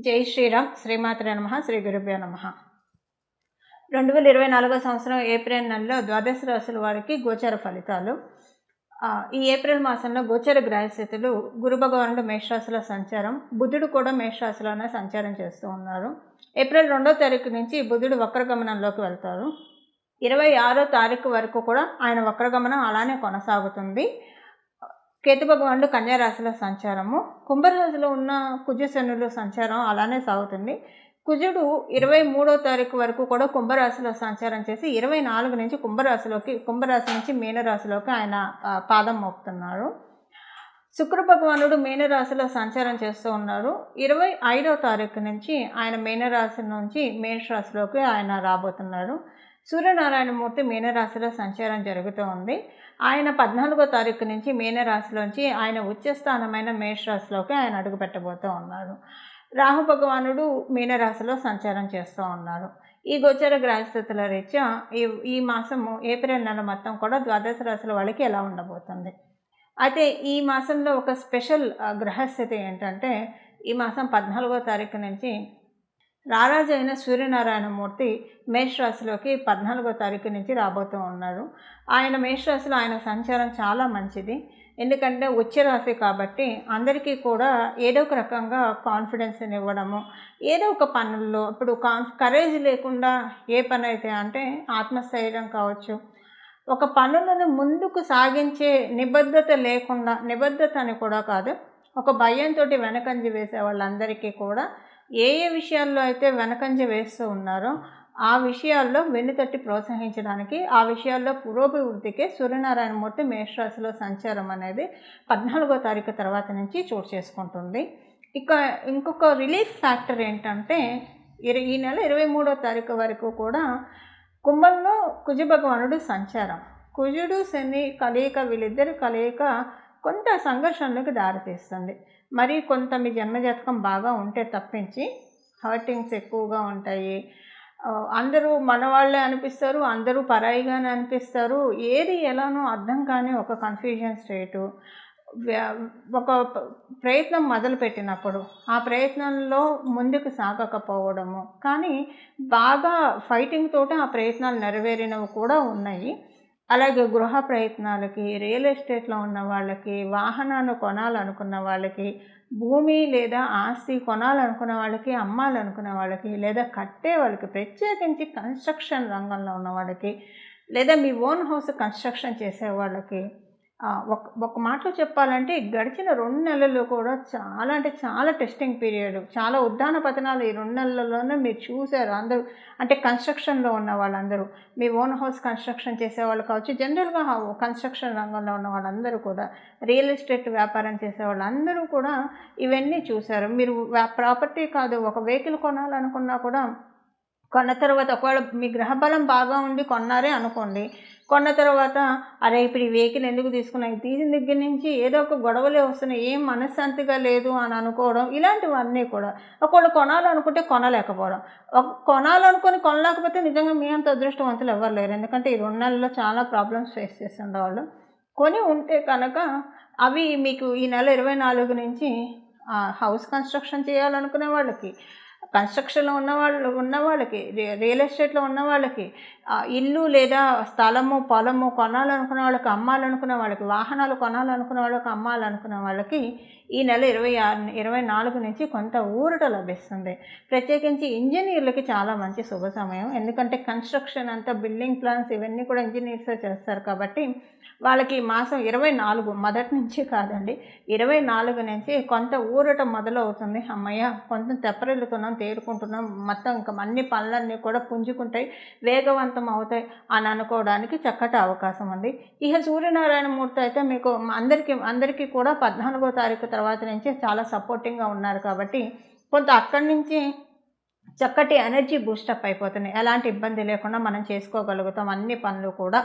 జై శ్రీరామ్. శ్రీమాత్రే నమః. శ్రీ గురుభ్యో నమః. 2024 సంవత్సరం ఏప్రిల్ నెలలో ద్వాదశ రాశుల వారికి గోచర ఫలితాలు. ఈ ఏప్రిల్ మాసంలో గోచర గ్రహస్థితులు గురు భగవానుడు మేషరాశిలో సంచారం, బుధుడు కూడా మేషరాశిలోనే సంచారం చేస్తూ ఉన్నారు. ఏప్రిల్ 2వ తారీఖు నుంచి బుధుడు వక్రగమనంలోకి వెళ్తారు. 26వ తారీఖు వరకు కూడా ఆయన వక్రగమనం అలానే కొనసాగుతుంది. కేతు భగవానుడు కన్యా రాశిలో సంచారము, కుంభరాశిలో ఉన్న కుజశనులు సంచారం అలానే సాగుతుంది. కుజుడు 23వ తారీఖు వరకు కూడా కుంభరాశిలో సంచారం చేసి 24 నుంచి కుంభరాశి నుంచి మీనరాశిలోకి ఆయన పాదం మోపుతున్నారు. శుక్ర భగవానుడు మీనరాశిలో సంచారం చేస్తూ ఉన్నారు. 25వ తారీఖు నుంచి ఆయన మీనరాశి నుంచి మేషరాశిలోకి ఆయన రాబోతున్నారు. సూర్యనారాయణమూర్తి మీనరాశిలో సంచారం జరుగుతూ ఉంది. ఆయన 14వ తారీఖు నుంచి మీనరాశిలోంచి ఆయన ఉచ్చస్థానమైన మేషరాశిలోకి ఆయన అడుగుపెట్టబోతూ ఉన్నారు. రాహు భగవానుడు మీనరాశిలో సంచారం చేస్తూ ఉన్నారు. ఈ గోచర గ్రహస్థితుల రీత్యా ఈ మాసము ఏప్రిల్ నెల మొత్తం కూడా ద్వాదశ రాశుల వాళ్ళకి ఎలా ఉండబోతుంది. అయితే ఈ మాసంలో ఒక స్పెషల్ గ్రహస్థితి ఏంటంటే, ఈ మాసం 14వ తారీఖు నుంచి రారాజు అయిన సూర్యనారాయణమూర్తి మేషరాశిలోకి 14వ తారీఖు నుంచి రాబోతూ ఉన్నారు. ఆయన మేషరాశిలో ఆయన సంచారం చాలా మంచిది. ఎందుకంటే ఉచ్చరాశి కాబట్టి అందరికీ కూడా ఏదో ఒక రకంగా కాన్ఫిడెన్స్ని ఇవ్వడము, ఏదో ఒక పనుల్లో ఇప్పుడు కరేజ్ లేకుండా ఏ పని అయితే అంటే ఆత్మస్థైర్యం కావచ్చు, ఒక పనులను ముందుకు సాగించే నిబద్ధత లేకుండా, నిబద్ధత అని కూడా కాదు, ఒక భయంతో వెనకంజ వేసే వాళ్ళందరికీ కూడా ఏ విషయాల్లో అయితే వెనకంజ వేస్తూ ఉన్నారో ఆ విషయాల్లో వెన్నుతట్టి ప్రోత్సహించడానికి, ఆ విషయాల్లో పురోభివృద్ధికి సూర్యనారాయణమూర్తి మేషరాశిలో సంచారం అనేది 14వ తారీఖు తర్వాత నుంచి చోటు చేసుకుంటుంది. ఇక ఇంకొక రిలీఫ్ ఫ్యాక్టర్ ఏంటంటే, ఈ నెల 23వ తారీఖు వరకు కూడా కుంభంలో కుజ భగవానుడు సంచారం, కుజుడు శని కలయిక, వీళ్ళిద్దరి కలయిక కొంత సంఘర్షణలకు దారితీస్తుంది. మరి కొంత మీ జన్మజాతకం బాగా ఉంటే తప్పించి హర్టింగ్స్ ఎక్కువగా ఉంటాయి. అందరూ మనవాళ్లే అనిపిస్తారు, అందరూ పరాయిగానే అనిపిస్తారు. ఏది ఎలానో అర్థం కాని ఒక కన్ఫ్యూజన్ స్టేటు. ఒక ప్రయత్నం మొదలుపెట్టినప్పుడు ఆ ప్రయత్నంలో ముందుకు సాగకపోవడము, కానీ బాగా ఫైటింగ్ తోటి ఆ ప్రయత్నాలు నెరవేరినవి కూడా ఉన్నాయి. అలాగే గృహ ప్రయత్నాలకి, రియల్ ఎస్టేట్లో ఉన్న వాళ్ళకి, వాహనాన్ని కొనాలనుకున్న వాళ్ళకి, భూమి లేదా ఆస్తి కొనాలనుకున్న వాళ్ళకి, అమ్మాలనుకున్న వాళ్ళకి, లేదా కట్టే వాళ్ళకి, ప్రత్యేకించి కన్స్ట్రక్షన్ రంగంలో ఉన్న వాళ్ళకి, లేదా మీ ఓన్ హౌస్ కన్స్ట్రక్షన్ చేసే వాళ్ళకి, ఒక మాటలో చెప్పాలంటే గడిచిన 2 నెలలు కూడా చాలా అంటే చాలా టెస్టింగ్ పీరియడ్, చాలా ఉద్దాన పతనాలు ఈ 2 నెలల్లోనే మీరు చూశారు అందరూ. అంటే కన్స్ట్రక్షన్లో ఉన్న వాళ్ళందరూ, మీ ఓన్ హౌస్ కన్స్ట్రక్షన్ చేసేవాళ్ళు కావచ్చు, జనరల్గా కన్స్ట్రక్షన్ రంగంలో ఉన్న వాళ్ళందరూ కూడా, రియల్ ఎస్టేట్ వ్యాపారం చేసే వాళ్ళందరూ కూడా ఇవన్నీ చూశారు. మీరు ప్రాపర్టీ కాదు, ఒక వెహికల్ కొనాలనుకున్నా కూడా కొన్న తర్వాత ఒకవేళ మీ గ్రహబలం బాగా ఉండి కొన్నారే అనుకోండి, కొన్న తర్వాత అరే ఇప్పుడు ఈ వెహికల్ ఎందుకు తీసుకున్నాయి, తీసిన దగ్గర నుంచి ఏదో ఒక గొడవలే వస్తున్నాయి, ఏం మనశ్శాంతిగా లేదు అని అనుకోవడం, ఇలాంటివన్నీ కూడా. ఒకవేళ కొనాలనుకుంటే కొనలేకపోవడం, కొనాలనుకొని కొనలేకపోతే నిజంగా మీ అంత అదృష్టవంతులు ఎవరు లేరు. ఎందుకంటే ఈ 2 నెలల్లో చాలా ప్రాబ్లమ్స్ ఫేస్ చేస్తుండేవాళ్ళు. కొని ఉంటే కనుక అవి మీకు ఈ నెల 24 నుంచి హౌస్ కన్స్ట్రక్షన్ చేయాలనుకునే వాళ్ళకి, కన్స్ట్రక్షన్లో ఉన్న వాళ్ళకి, రియల్ ఎస్టేట్లో ఉన్న వాళ్ళకి, ఇల్లు లేదా స్థలము పొలము కొనాలనుకున్న వాళ్ళకి, అమ్మాలనుకున్న వాళ్ళకి, వాహనాలు కొనాలనుకున్న వాళ్ళకి, అమ్మాలనుకున్న వాళ్ళకి ఈ నెల 24 నుంచి కొంత ఊరట లభిస్తుంది. ప్రత్యేకించి ఇంజనీర్లకి చాలా మంచి శుభ సమయం. ఎందుకంటే కన్స్ట్రక్షన్ అంతా, బిల్డింగ్ ప్లాన్స్ ఇవన్నీ కూడా ఇంజనీర్సే చేస్తారు కాబట్టి వాళ్ళకి మాసం 24 మొదటి నుంచి కాదండి, 24 నుంచి కొంత ఊరట మొదలవుతుంది. అమ్మయ్య కొంత తెప్పరిల్లుతున్నాం, తేరుకుంటున్నాం, మొత్తం ఇంకా అన్ని పనులన్నీ కూడా పుంజుకుంటాయి, వేగవంతం అవుతాయి అని అనుకోవడానికి చక్కటి అవకాశం ఉంది. ఇక సూర్యనారాయణమూర్తి అయితే మీకు అందరికీ కూడా 14వ తారీఖు తర్వాత నుంచి చాలా సపోర్టింగ్గా ఉన్నారు కాబట్టి కొంత అక్కడి నుంచి చక్కటి ఎనర్జీ బూస్టప్ అయిపోతున్నాయి. ఎలాంటి ఇబ్బంది లేకుండా మనం చేసుకోగలుగుతాం అన్ని పనులు కూడా.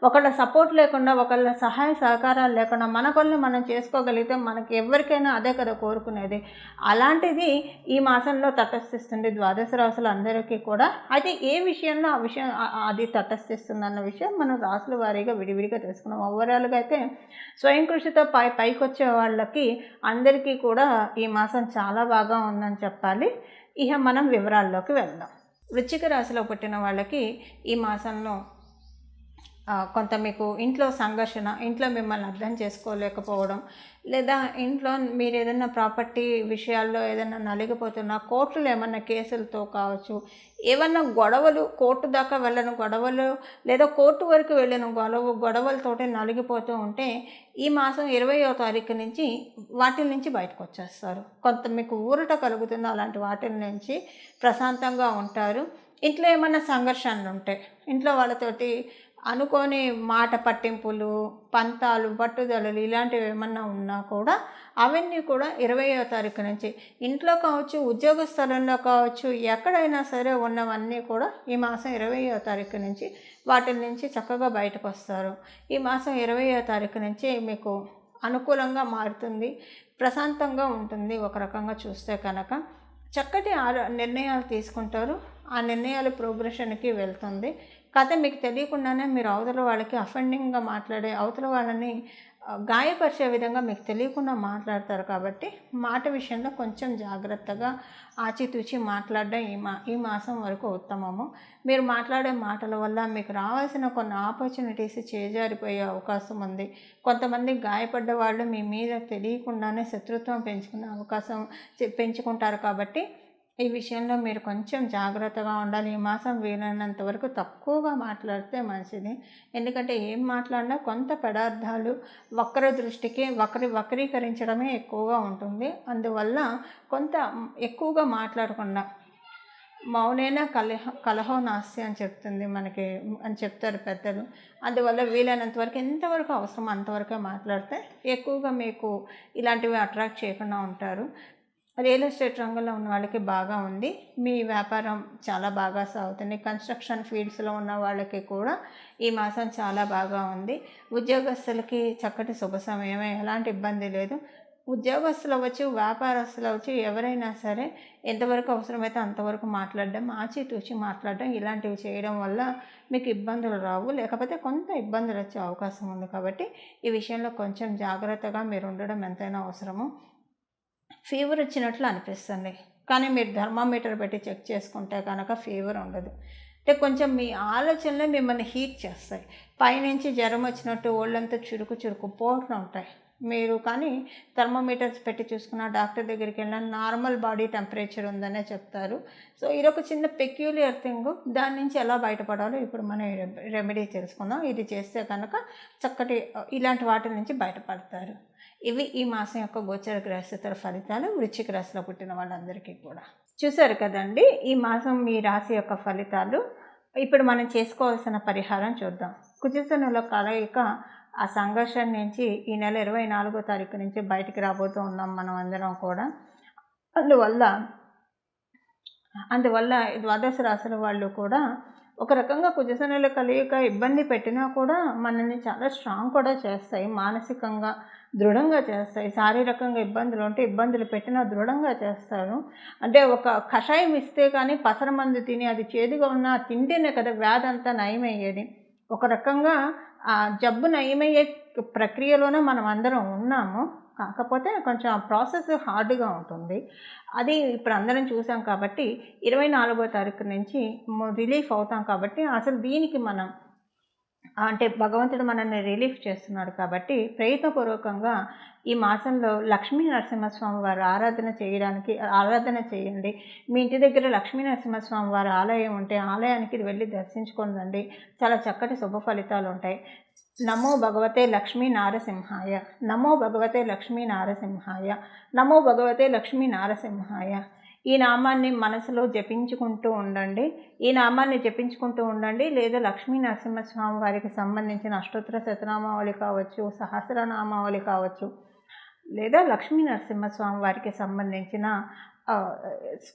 ఒకళ్ళ సపోర్ట్ లేకుండా, ఒకళ్ళ సహాయ సహకారాలు లేకుండా మన పనులు మనం చేసుకోగలిగితే మనకి ఎవరికైనా అదే కదా కోరుకునేది. అలాంటిది ఈ మాసంలో తటస్థిస్తుంది ద్వాదశ రాశులు అందరికీ కూడా. అయితే ఏ విషయంలో ఆ విషయం అది తటస్థిస్తుందన్న విషయం మనం రాశుల వారీగా విడివిడిగా తెలుసుకున్నాం. ఓవరాల్‌గా అయితే స్వయం కృషితో పైకొచ్చే వాళ్ళకి అందరికీ కూడా ఈ మాసం చాలా బాగా ఉందని చెప్పాలి. ఇక మనం వివరాల్లోకి వెళ్దాం. వృశ్చిక రాశిలో పుట్టిన వాళ్ళకి ఈ మాసంలో కొంత మీకు ఇంట్లో సంఘర్షణ, ఇంట్లో మిమ్మల్ని అర్థం చేసుకోలేకపోవడం, లేదా ఇంట్లో మీరు ఏదైనా ప్రాపర్టీ విషయాల్లో ఏదైనా నలిగిపోతున్నా, కోర్టులో ఏమన్నా కేసులతో కావచ్చు, ఏమన్నా గొడవలు, కోర్టు దాకా వెళ్ళని గొడవలు, లేదా కోర్టు వరకు వెళ్ళిన గొడవలతోటి నలిగిపోతూ ఉంటే ఈ మాసం 20వ తారీఖు నుంచి వాటి నుంచి బయటకు వచ్చేస్తారు. కొంత మీకు ఊరట కలుగుతుందో అలాంటి వాటి నుంచి ప్రశాంతంగా ఉంటారు. ఇంట్లో ఏమన్నా సంఘర్షణలు ఉంటాయి, ఇంట్లో వాళ్ళతోటి అనుకోని మాట పట్టింపులు, పంతాలు, పట్టుదలలు ఇలాంటివి ఏమన్నా ఉన్నా కూడా అవన్నీ కూడా 20వ తారీఖు నుంచి ఇంట్లో కావచ్చు, ఉద్యోగ స్థలంలో కావచ్చు, ఎక్కడైనా సరే ఉన్నవన్నీ కూడా ఈ మాసం 20వ తారీఖు నుంచి వాటి నుంచి చక్కగా బయటకు వస్తారు. ఈ మాసం 20వ తారీఖు నుంచి మీకు అనుకూలంగా మారుతుంది, ప్రశాంతంగా ఉంటుంది. ఒక రకంగా చూస్తే కనుక చక్కటి నిర్ణయాలు తీసుకుంటారు. ఆ నిర్ణయాలు ప్రోగ్రెషన్కి వెళ్తుంది. కథ మీకు తెలియకుండానే మీరు అవతల వాళ్ళకి అఫెండింగ్గా మాట్లాడే, అవతల వాళ్ళని గాయపరిచే విధంగా మీకు తెలియకుండా మాట్లాడతారు. కాబట్టి మాట విషయంలో కొంచెం జాగ్రత్తగా ఆచితూచి మాట్లాడడం ఈ మాసం వరకు ఉత్తమము. మీరు మాట్లాడే మాటల వల్ల మీకు రావాల్సిన కొన్ని ఆపర్చునిటీస్ చేజారిపోయే అవకాశం ఉంది. కొంతమంది గాయపడ్డ వాళ్ళు మీ మీద తెలియకుండానే శత్రుత్వం పెంచుకుంటారు. కాబట్టి ఈ విషయంలో మీరు కొంచెం జాగ్రత్తగా ఉండాలి. ఈ మాసం వీలైనంత వరకు తక్కువగా మాట్లాడితే మంచిది. ఎందుకంటే ఏం మాట్లాడినా కొంత పదార్థాలు వక్ర దృష్టికి వక్రీకరించడమే ఎక్కువగా ఉంటుంది. అందువల్ల కొంత ఎక్కువగా మాట్లాడకుండా మౌనేన కలహో నాస్తి అని చెప్తారు పెద్దలు. అందువల్ల వీలైనంత వరకు ఎంతవరకు అవసరం అంతవరకే మాట్లాడితే ఎక్కువగా మీకు ఇలాంటివి అట్రాక్ట్ చేయకుండా ఉంటారు. రియల్ ఎస్టేట్ రంగంలో ఉన్న వాళ్ళకి బాగా ఉంది. మీ వ్యాపారం చాలా బాగా సాగుతుంది. కన్స్ట్రక్షన్ ఫీల్డ్స్లో ఉన్న వాళ్ళకి కూడా ఈ మాసం చాలా బాగా ఉంది. ఉద్యోగస్తులకి చక్కటి శుభ సమయమే, ఎలాంటి ఇబ్బంది లేదు. ఉద్యోగస్తులు అవ్వచ్చు, వ్యాపారస్తులు అవ్వచ్చు, ఎవరైనా సరే ఎంతవరకు అవసరమైతే అంతవరకు మాట్లాడడం, ఆచితూచి మాట్లాడడం ఇలాంటివి చేయడం వల్ల మీకు ఇబ్బందులు రావు. లేకపోతే కొంత ఇబ్బందులు వచ్చే అవకాశం ఉంది. కాబట్టి ఈ విషయంలో కొంచెం జాగ్రత్తగా మీరు ఉండడం ఎంతైనా అవసరము. ఫీవర్ వచ్చినట్లు అనిపిస్తుంది, కానీ మీరు థర్మామీటర్ పెట్టి చెక్ చేసుకుంటే కనుక ఫీవర్ ఉండదు. అంటే కొంచెం మీ ఆలోచనలే మిమ్మల్ని హీట్ చేస్తాయి. పైనుంచి జ్వరం వచ్చినట్టు ఒళ్ళంతా చురుకు పోట్లు ఉంటాయి. మీరు కానీ థర్మామీటర్స్ పెట్టి చూసుకున్న, డాక్టర్ దగ్గరికి వెళ్ళినా నార్మల్ బాడీ టెంపరేచర్ ఉందనే చెప్తారు. సో ఇదొక చిన్న పెక్యులియర్ థింగ్. దాని నుంచి ఎలా బయటపడాలో ఇప్పుడు మనం రెమెడీ తెలుసుకుందాం. ఇది చేస్తే కనుక చక్కటి ఇలాంటి వాటి నుంచి బయటపడతారు. ఇవి ఈ మాసం యొక్క గోచర గ్రహస్థితుల ఫలితాలు వృశ్చిక రాశిలో పుట్టిన వాళ్ళందరికీ కూడా. చూశారు కదండి ఈ మాసం మీ రాశి యొక్క ఫలితాలు. ఇప్పుడు మనం చేసుకోవాల్సిన పరిహారం చూద్దాం. కుజశనుల కలయిక ఆ సంఘర్షణ నుంచి ఈ నెల 24వ తారీఖు నుంచి బయటికి రాబోతూ ఉన్నాం మనం అందరం కూడా. అందువల్ల ద్వాదశ రాశుల వాళ్ళు కూడా ఒక రకంగా కుజశనుల కలయిక ఇబ్బంది పెట్టినా కూడా మనల్ని చాలా స్ట్రాంగ్ కూడా చేస్తాయి, మానసికంగా దృఢంగా చేస్తాయి. శారీరకంగా ఇబ్బందులు ఉంటే ఇబ్బందులు పెట్టినా దృఢంగా చేస్తారు. అంటే ఒక కషాయం ఇస్తే కానీ పసరమందు తిని అది చేదుగా ఉన్న తింటేనే కదా వ్యాధి అంతా నయమయ్యేది. ఒక రకంగా ఆ జబ్బు నయమయ్యే ప్రక్రియలోనే మనం అందరం ఉన్నాము. కాకపోతే కొంచెం ఆ ప్రాసెస్ హార్డ్గా ఉంటుంది. అది ఇప్పుడు అందరం చూసాం కాబట్టి 24వ తారీఖు నుంచి రిలీఫ్ అవుతాం. కాబట్టి అసలు దీనికి మనం అంటే భగవంతుడు మనల్ని రిలీఫ్ చేస్తున్నాడు. కాబట్టి ప్రయత్నపూర్వకంగా ఈ మాసంలో లక్ష్మీ నరసింహస్వామి వారి ఆరాధన చేయండి. మీ ఇంటి దగ్గర లక్ష్మీ నరసింహస్వామి వారి ఆలయం ఉంటే ఆలయానికి వెళ్ళి దర్శించుకొని రండి. చాలా చక్కటి శుభ ఫలితాలు ఉంటాయి. నమో భగవతే లక్ష్మీ నారసింహాయ, నమో భగవతే లక్ష్మీ నారసింహాయ, నమో భగవతే లక్ష్మీ నారసింహాయ. ఈ నామాన్ని మనసులో జపించుకుంటూ ఉండండి. లేదా లక్ష్మీ నరసింహస్వామి వారికి సంబంధించిన అష్టోత్తర శతనామావళి కావచ్చు, సహస్రనామావళి కావచ్చు, లేదా లక్ష్మీ నరసింహస్వామి వారికి సంబంధించిన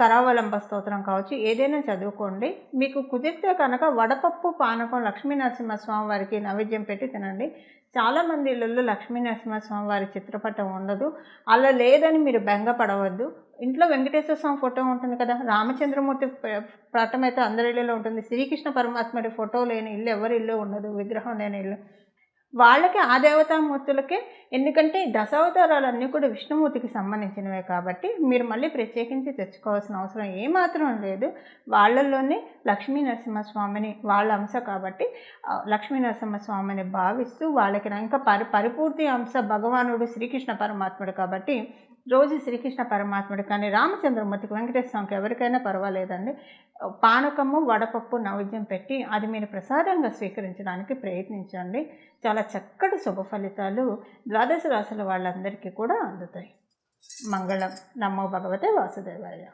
కరావలంబ స్తోత్రం కావచ్చు, ఏదైనా చదువుకోండి. మీకు కుదిరితే కనుక వడపప్పు, పానకం లక్ష్మీ నరసింహస్వామి వారికి నైవేద్యం పెట్టి తినండి. చాలామంది ఇళ్ళల్లో లక్ష్మీ నరసింహస్వామి వారి చిత్రపటం ఉండదు. అలా లేదని మీరు బెంగపడవద్దు. ఇంట్లో వెంకటేశ్వర స్వామి ఫోటో ఉంటుంది కదా, రామచంద్రమూర్తి పటం అయితే అందరి ఇళ్ళలో ఉంటుంది. శ్రీకృష్ణ పరమాత్ముడి ఫోటో లేని ఇల్లు ఎవరి ఇల్లు ఉండదు, విగ్రహం లేని ఇల్లు. వాళ్ళకి ఆ దేవతామూర్తులకే, ఎందుకంటే దశావతారాలన్నీ కూడా విష్ణుమూర్తికి సంబంధించినవే కాబట్టి మీరు మళ్ళీ ప్రత్యేకించి తెచ్చుకోవాల్సిన అవసరం ఏమాత్రం లేదు. వాళ్ళల్లోనే లక్ష్మీ నరసింహస్వామిని వాళ్ళ అంశ కాబట్టి లక్ష్మీ నరసింహస్వామిని భావిస్తూ వాళ్ళకి ఇంకా పరిపూర్తి అంశ భగవానుడు శ్రీకృష్ణ పరమాత్ముడు కాబట్టి రోజు శ్రీకృష్ణ పరమాత్ముడు కానీ రామచంద్రమూర్తికి, వెంకటేశ్వర స్వామికి ఎవరికైనా పర్వాలేదండి, పానకము వడపప్పు నైవేద్యం పెట్టి అది మీరు ప్రసాదంగా స్వీకరించడానికి ప్రయత్నించండి. చాలా చక్కటి శుభ ఫలితాలు ద్వాదశ రాశుల వాళ్ళందరికీ కూడా అందుతాయి. మంగళం. నమో భగవతే వాసుదేవాయ.